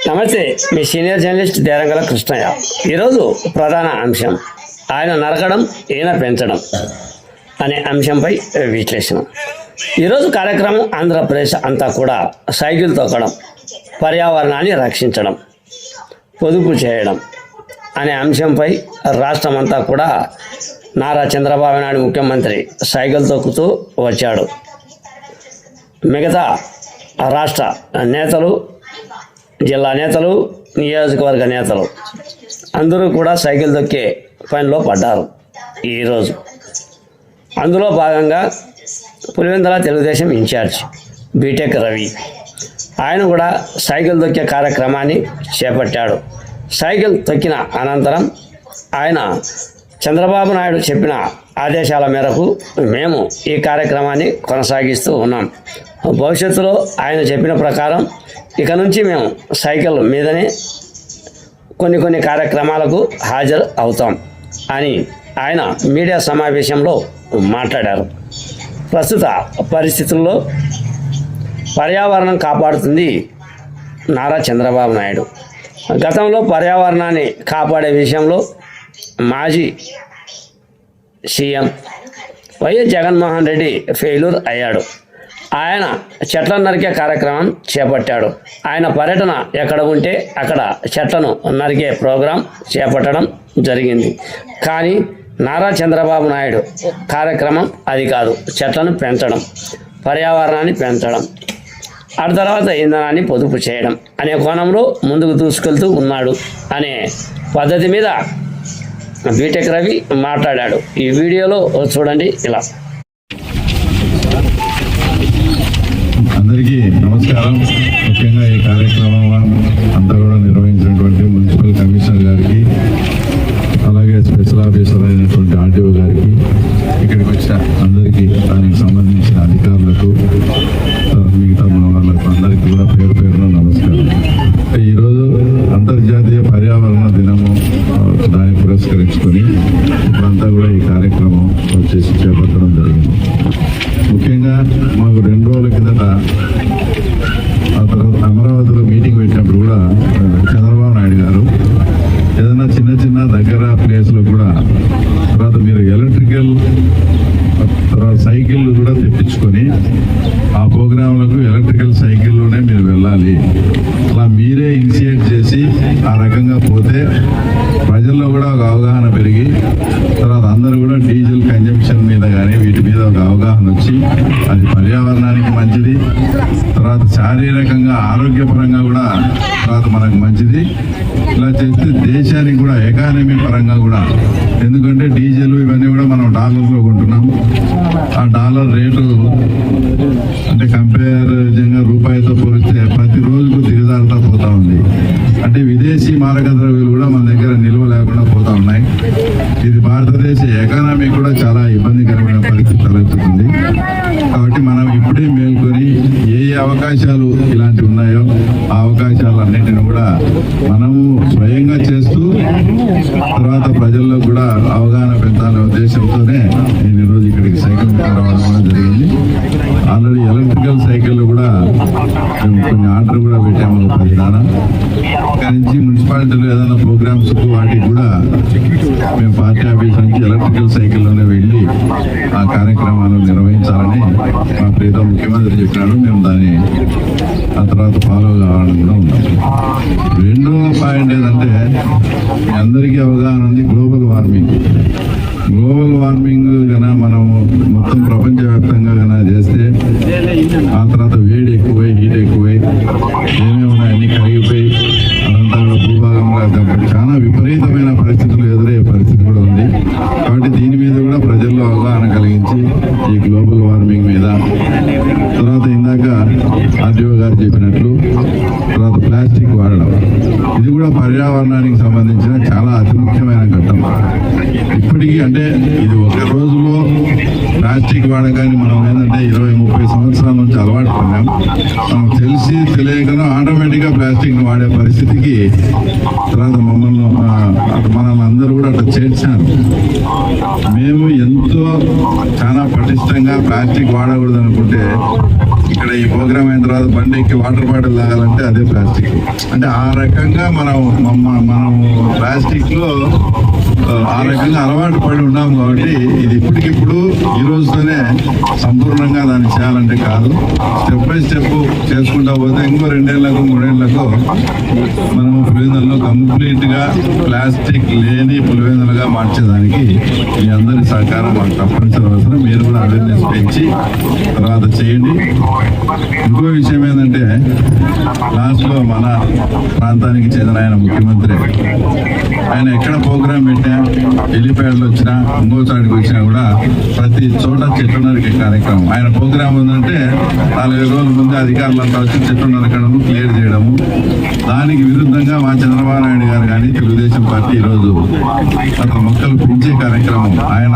నమస్తే, మీ senior journalist దేరంగల Krishnaiah. ఈరోజు ప్రధాన అంశం ఆయన నరకడం ఈయన పెంచడం అనే అంశంపై విశ్లేషణ. ఈరోజు కార్యక్రమం ఆంధ్రప్రదేశ్ అంతా కూడా సైకిల్ తొక్కడం, పర్యావరణాన్ని రక్షించడం, పొదుపు చేయడం అనే అంశంపై రాష్ట్రం అంతా కూడా నారా చంద్రబాబు నాయుడు ముఖ్యమంత్రి సైకిల్ తొక్కుతూ వచ్చాడు. మిగతా రాష్ట్ర నేతలు, జిల్లా నేతలు, నియోజకవర్గ నేతలు అందరూ కూడా సైకిల్ తొక్కే పనిలో పడ్డారు ఈరోజు. అందులో భాగంగా పులివెందుల తెలుగుదేశం ఇన్ఛార్జ్ బీటెక్ రవి ఆయన కూడా సైకిల్ తొక్కే కార్యక్రమాన్ని చేపట్టాడు. సైకిల్ తొక్కిన అనంతరం ఆయన చంద్రబాబు నాయుడు చెప్పిన ఆదేశాల మేరకు మేము ఈ కార్యక్రమాన్ని కొనసాగిస్తూ ఉన్నాం. భవిష్యత్తులో ఆయన చెప్పిన ప్రకారం ఇక నుంచి మేము సైకిల్ మీదనే కొన్ని కార్యక్రమాలకు హాజరు అవుతాం అని ఆయన మీడియా సమావేశంలో మాట్లాడారు. ప్రస్తుత పరిస్థితుల్లో పర్యావరణం కాపాడుతుంది నారా చంద్రబాబు నాయుడు. గతంలో పర్యావరణాన్ని కాపాడే విషయంలో మాజీ CM YS Jaganmohan Reddy failure అయ్యాడు. ఆయన చెట్లను నరికే కార్యక్రమం చేపట్టాడు. ఆయన పర్యటన ఎక్కడ ఉంటే అక్కడ చెట్లను నరికే ప్రోగ్రాం చేపట్టడం జరిగింది. కానీ నారా చంద్రబాబు నాయుడు కార్యక్రమం అది కాదు. చెట్లను పెంచడం, పర్యావరణాన్ని పెంచడం, ఆ తర్వాత ఇంధనాన్ని పొదుపు చేయడం అనే కోణంలో ముందుకు దూసుకెళ్తూ ఉన్నాడు అనే పద్ధతి మీద బీటెక్ రవి మాట్లాడాడు. ఈ వీడియోలో చూడండి. ఇలా అందరికీ నమస్కారం. ముఖ్యంగా ఈ కార్యక్రమం అంతా కూడా నిర్వహించినటువంటి మున్సిపల్ కమిషనర్ గారికి, అలాగే స్పెషల్ ఆఫీసర్ అయినటువంటి ఆర్టీఓ గారికి, ఇక్కడికి వచ్చిన అందరికీ, దానికి సంబంధించిన అధికారులకు, మిగతా మన వాళ్ళకు అందరికీ కూడా పేరు పేరున నమస్కారం. ఈరోజు అంతర్జాతీయ పర్యావరణ దినము, దాన్ని పురస్కరించుకొని ఇప్పుడంతా కూడా ఈ కార్యక్రమం వచ్చేసి చేపట్టడం జరిగింది. ముఖ్యంగా మాకు 2 రోజుల కిందట ఆ తర్వాత అమరావతిలో మీటింగ్ పెట్టినప్పుడు కూడా చంద్రబాబు నాయుడు గారు ఏదైనా చిన్న దగ్గర ప్లేస్లో కూడా తర్వాత మీరు ఎలక్ట్రికల్ తర్వాత సైకిల్ కూడా తెప్పించుకొని ఆ ప్రోగ్రాంలకు ఎలక్ట్రికల్ సైకిల్లోనే మీరు వెళ్ళాలి, అలా మీరే ఇనిషియేట్ చేసి ఆ రకంగా పోతే ప్రజల్లో కూడా ఒక అవగాహన పెరిగి తర్వాత అందరూ కూడా డీజిల్ కన్జంప్షన్ మీద కానీ వీటి మీద ఒక అవగాహన వచ్చి అది పర్యావరణానికి మంచిది, తర్వాత శారీరకంగా ఆరోగ్యపరంగా కూడా తర్వాత మనకు మంచిది. ఇలా చేస్తే దేశానికి కూడా ఎకానమీ పరంగా కూడా, ఎందుకంటే డీజిల్ ఇవన్నీ కూడా మనం డాలర్లో కొంటున్నాం. ఆ డాలర్ రేటు అంటే కంపారిజన్గా రూపాయితో పోలిస్తే ప్రతి రోజుకు దిగజారుతా పోతా ఉంది. అంటే విదేశీ మారక ద్రవ్యాలు కూడా మన దగ్గర నిల్వ లేకుండా పోతా ఉన్నాయి. ఇది భారతదేశ ఎకానమీ కూడా చాలా ఇబ్బందికరమైన పరిస్థితి తలెత్తుతుంది. కాబట్టి మనం ఇప్పుడే మేల్కొని ఏ అవకాశాలు ఇలాంటివి ఉన్నాయో ఆ అవకాశాలన్నింటినీ కూడా మనము స్వయంగా చేస్తూ తర్వాత ప్రజల్లో కూడా అవగాహన పెంచాలనే ఉద్దేశంతోనే నేను ఈరోజు ఇక్కడికి సైకిల్ రావడం జరిగింది. ఆల్రెడీ ఎలక్ట్రికల్ సైకిల్ కూడా మేము కొన్ని ఆర్డర్ కూడా పెట్టాము 10 దానా. ఇక్కడి నుంచి మున్సిపాలిటీలో ఏదైనా ప్రోగ్రామ్స్ వాటికి కూడా మేము పార్టీ ఆఫీస్ నుంచి ఎలక్ట్రికల్ సైకిల్లోనే వెళ్ళి ఆ కార్యక్రమాలు నిర్వహించాలని మా ప్రీత ముఖ్యమంత్రి చెప్పినాడు. మేము దాన్ని ఆ తర్వాత ఫాలో కావాలని కూడా ఉన్నాం. 2వ పాయింట్ ఏంటంటే మీ అందరికీ అవగాహన ఉంది, గ్లోబల్ వార్మింగ్. గ్లోబల్ వార్మింగ్ కన్నా మనం మొత్తం ప్రపంచవ్యాప్తంగా కన్నా చేస్తే ఆ తర్వాత వేడి ఎక్కువై, హీట్ ఎక్కువై, ఏమేమి ఉన్నాయి అన్ని కరిగిపోయి అదంతా కూడా భూభాగంలో చాలా విపరీతమైన పరిస్థితులు ఎదురయ్యే పరిస్థితి కూడా ఉంది. కాబట్టి దీని మీద కూడా ప్రజల్లో అవగాహన కలిగించి ఈ గ్లోబల్ వార్మింగ్ మీద తర్వాత ఇందాక ఆర్టీఓ గారు చెప్పినట్లు తర్వాత ప్లాస్టిక్ వాడడం, ఇది కూడా పర్యావరణానికి సంబంధించిన చాలా అతి ముఖ్యమైన ఘట్టం. ఇప్పటికీ అంటే ఇది ఒక రోజులో ప్లాస్టిక్ వాడకాన్ని మనం ఏంటంటే 20-30 సంవత్సరాల నుంచి అలవాటు పడ్డాం. మనం తెలిసి తెలియకనో ఆటోమేటిక్గా ప్లాస్టిక్ని వాడే పరిస్థితికి తర్వాత మనల్ని అందరూ కూడా అట్లా చేర్చారు. మేము ఎంతో చాలా పటిష్టంగా ప్లాస్టిక్ వాడకూడదు అనుకుంటే ఇక్కడ ఈ ప్రోగ్రామ్ అయిన తర్వాత తర్వాత బండి ఎక్కి వాటర్ బాటిల్ తాగాలంటే అదే ప్లాస్టిక్. అంటే ఆ రకంగా మనం ప్లాస్టిక్ లో ఆ రకంగా అలవాటు పడి ఉన్నాం కాబట్టి ఇది ఇప్పటికిప్పుడు ఈ రోజుతోనే సంపూర్ణంగా దాన్ని చేయాలంటే కాదు, స్టెప్ బై స్టెప్ చేసుకుంటా పోతే ఇంకో 2 ఏళ్లకు 3 ఏళ్లకు మనము పులివెందులలో కంప్లీట్ గా ప్లాస్టిక్ లేని పులివెందులుగా మార్చేదానికి మీ అందరి సహకారం మాకు తప్పనిసరి అవసరం. మీరు కూడా అవేర్నెస్ పెంచి తర్వాత చేయండి. ఇంకో విషయం ఏంటంటే లాస్ట్ లో మన ప్రాంతానికి చెందిన ఆయన ముఖ్యమంత్రి, ఆయన ఎక్కడ ప్రోగ్రాం పెట్టినా, హెలిప్యాడ్లు వచ్చినా, ఇంకోసారికి వచ్చినా కూడా ప్రతి చోట చెట్లు నరికే కార్యక్రమం. ఆయన ప్రోగ్రాం ఉందంటే 4 రోజుల ముందే అధికారులంతా వచ్చి చెట్లు నరకడము, క్లియర్ చేయడము. దానికి విరుద్ధంగా మా చంద్రబాబు నాయుడు గారు కానీ తెలుగుదేశం పార్టీ ఈరోజు అతను మొక్కలు పెంచే కార్యక్రమం, ఆయన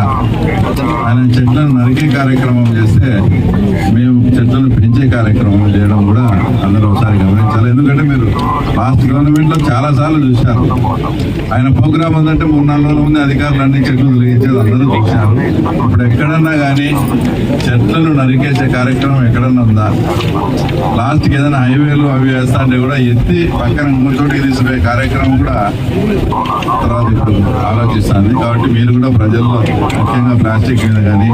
చెట్లను నరికే కార్యక్రమం చేస్తే మేము చెట్లను పెంచే కార్యక్రమం చేయడం కూడా అందరూ ఒకసారి గమనించాలి. ఎందుకంటే మీరు లాస్ట్ గవర్నమెంట్ లో చాలా సార్లు చూశారు, ఆయన ప్రోగ్రాం ఉందంటే 3-4 రోజుల ముందే అధికారులు అన్ని చెట్లు తొలగించేది అందరూ చూశారు. ఇప్పుడు ఎక్కడన్నా కానీ చెట్లను నరికేసే కార్యక్రమం ఎక్కడన్నా ఉందా? లాస్ట్కి ఏదైనా హైవేలు అవి వేస్తా అంటే కూడా ఎత్తి పక్కన ఇంకో చోటికి తీసుకుపోయే కార్యక్రమం కూడా తర్వాత ఇప్పుడు ఆలోచిస్తుంది. కాబట్టి మీరు కూడా ప్రజల్లో ముఖ్యంగా ప్లాస్టిక్ మీద కానీ,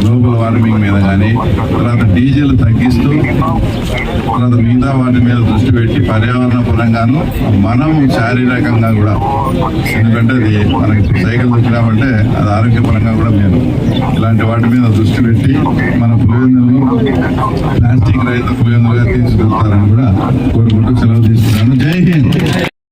గ్లోబల్ వార్మింగ్ మీద కానీ, తర్వాత డీజిల్ తగ్గిస్తూ తర్వాత మిగతా వాటి మీద దృష్టి పెట్టి పర్యావరణ పరంగాను మనం శారీరకంగా కూడా, ఎందుకంటే అది మనకి సైకిల్ దొరికినామంటే అది ఆరోగ్యపరంగా కూడా మేము ఇలాంటి వాటి మీద దృష్టి పెట్టి మన పులివెందులను ప్లాస్టిక్ రహిత పులివెందులుగా తీసుకెళ్తారని కూడా కోరుకుంటూ సెలవు